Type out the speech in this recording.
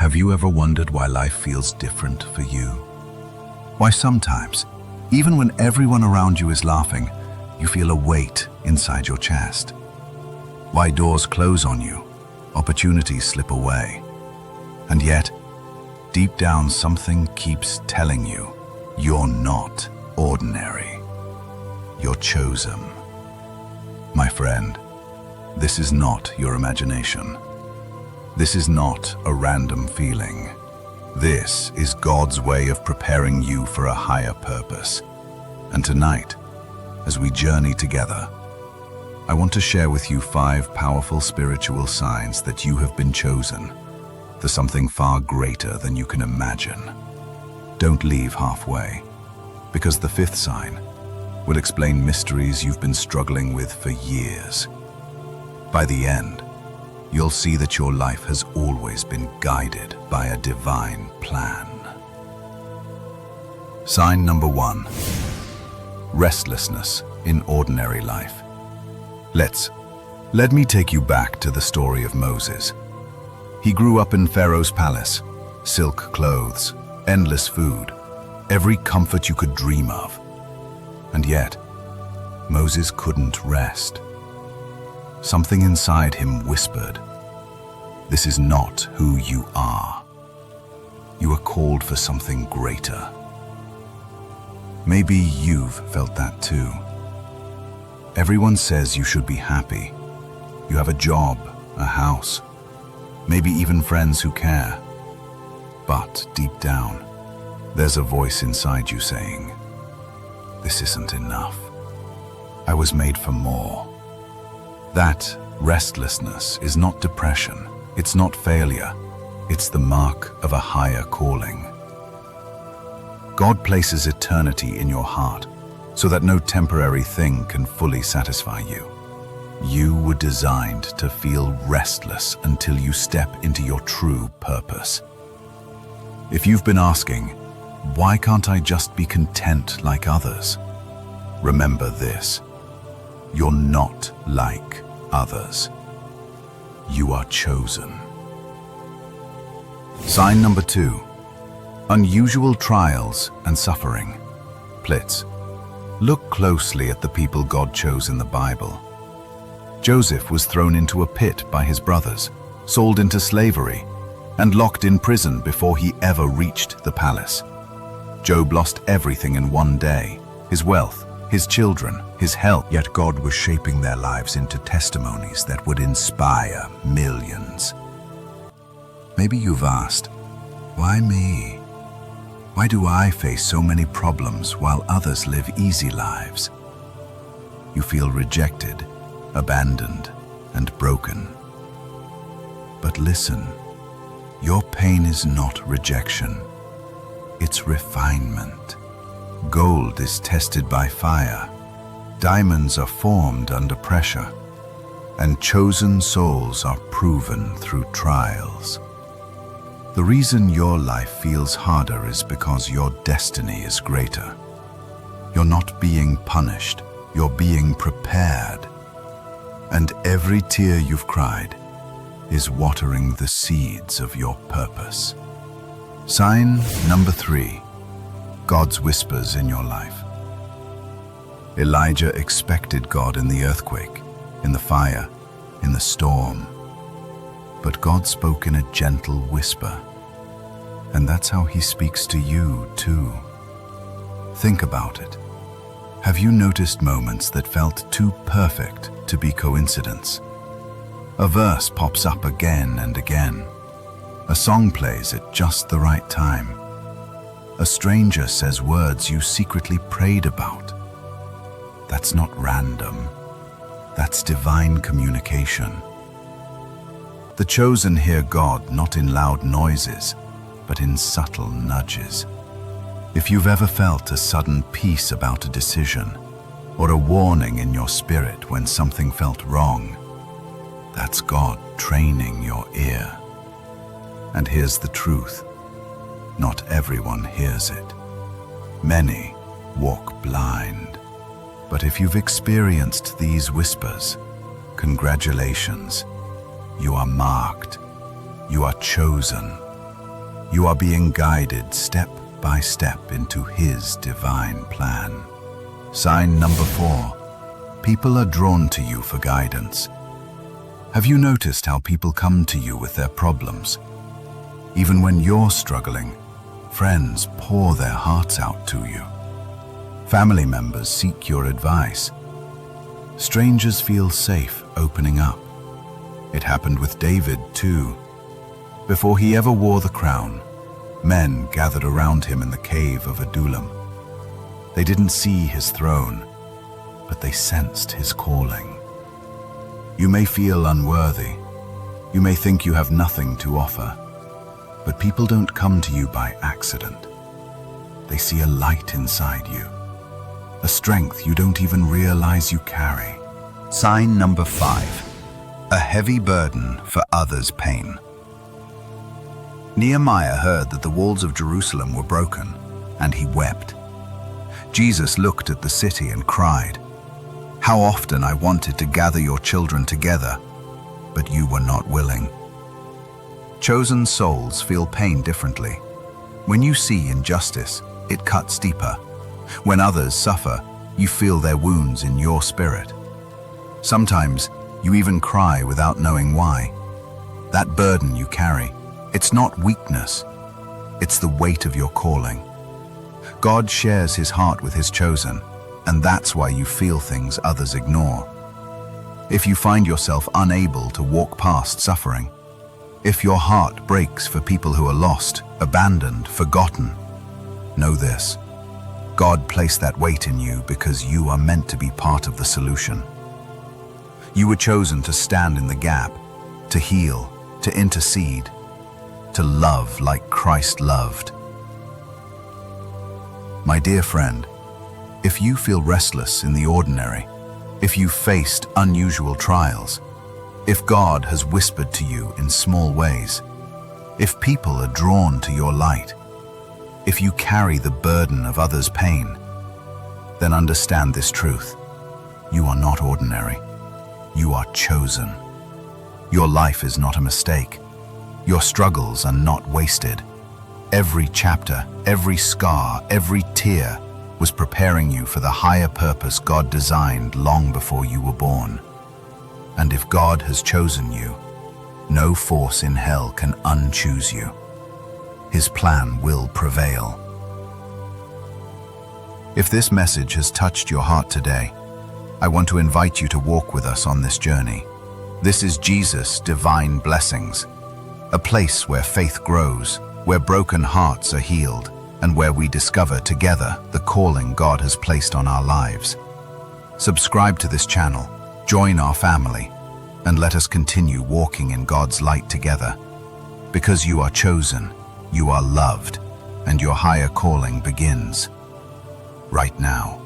Have you ever wondered why life feels different for you? Why sometimes, even when everyone around you is laughing, you feel a weight inside your chest? Why doors close on you, opportunities slip away, and yet, deep down something keeps telling you, you're not ordinary. You're chosen. My friend, this is not your imagination. This is not a random feeling. This is God's way of preparing you for a higher purpose. And tonight, as we journey together, I want to share with you 5 powerful spiritual signs that you have been chosen for something far greater than you can imagine. Don't leave halfway, because the 5th sign will explain mysteries you've been struggling with for years. By the end, you'll see that your life has always been guided by a divine plan. Sign number 1. Restlessness in ordinary life. Let me take you back to the story of Moses. He grew up in Pharaoh's palace, silk clothes, endless food, every comfort you could dream of. And yet, Moses couldn't rest. Something inside him whispered, "This is not who you are. You are called for something greater." Maybe you've felt that too. Everyone says you should be happy. You have a job, a house, maybe even friends who care. But deep down, there's a voice inside you saying, "This isn't enough. I was made for more." That restlessness is not depression. It's not failure. It's the mark of a higher calling. God places eternity in your heart so that no temporary thing can fully satisfy you. You were designed to feel restless until you step into your true purpose. If you've been asking, "Why can't I just be content like others?" Remember this: you're not like others. You are chosen. Sign number 2. Unusual trials and suffering. Please, look closely at the people God chose in the Bible. Joseph was thrown into a pit by his brothers, sold into slavery, and locked in prison before he ever reached the palace. Job lost everything in one day: his wealth, his children, his health. Yet God was shaping their lives into testimonies that would inspire millions. Maybe you've asked, why me? Why do I face so many problems while others live easy lives? You feel rejected, abandoned, and broken. But listen, your pain is not rejection. It's refinement. Gold is tested by fire. Diamonds are formed under pressure. And chosen souls are proven through trials. The reason your life feels harder is because your destiny is greater. You're not being punished, you're being prepared. And every tear you've cried is watering the seeds of your purpose. Sign number 3. God's whispers in your life. Elijah expected God in the earthquake, in the fire, in the storm. But God spoke in a gentle whisper. And that's how He speaks to you too. Think about it. Have you noticed moments that felt too perfect to be coincidence? A verse pops up again and again. A song plays at just the right time. A stranger says words you secretly prayed about. That's not random. That's divine communication. The chosen hear God not in loud noises, but in subtle nudges. If you've ever felt a sudden peace about a decision, or a warning in your spirit when something felt wrong, that's God training your ear. And here's the truth: not everyone hears it. Many walk blind. But if you've experienced these whispers, congratulations. You are marked. You are chosen. You are being guided step by step into His divine plan. Sign number 4. People are drawn to you for guidance. Have you noticed how people come to you with their problems? Even when you're struggling, friends pour their hearts out to you. Family members seek your advice. Strangers feel safe opening up. It happened with David too. Before he ever wore the crown, men gathered around him in the cave of Adullam. They didn't see his throne, but they sensed his calling. You may feel unworthy. You may think you have nothing to offer. But people don't come to you by accident. They see a light inside you, a strength you don't even realize you carry. Sign number 5. A heavy burden for others' pain. Nehemiah heard that the walls of Jerusalem were broken, and he wept. Jesus looked at the city and cried, "How often I wanted to gather your children together, but you were not willing." Chosen souls feel pain differently. When you see injustice, it cuts deeper. When others suffer, you feel their wounds in your spirit. Sometimes, you even cry without knowing why. That burden you carry, it's not weakness. It's the weight of your calling. God shares His heart with His chosen, and that's why you feel things others ignore. If you find yourself unable to walk past suffering, if your heart breaks for people who are lost, abandoned, forgotten, know this: God placed that weight in you because you are meant to be part of the solution. You were chosen to stand in the gap, to heal, to intercede, to love like Christ loved. My dear friend, if you feel restless in the ordinary, if you've faced unusual trials, if God has whispered to you in small ways, if people are drawn to your light, if you carry the burden of others' pain, then understand this truth: you are not ordinary. You are chosen. Your life is not a mistake. Your struggles are not wasted. Every chapter, every scar, every tear was preparing you for the higher purpose God designed long before you were born. And if God has chosen you, no force in hell can unchoose you. His plan will prevail. If this message has touched your heart today, I want to invite you to walk with us on this journey. This is Jesus' Divine Blessings, a place where faith grows, where broken hearts are healed, and where we discover together the calling God has placed on our lives. Subscribe to this channel, join our family, and let us continue walking in God's light together. Because you are chosen, you are loved, and your higher calling begins right now.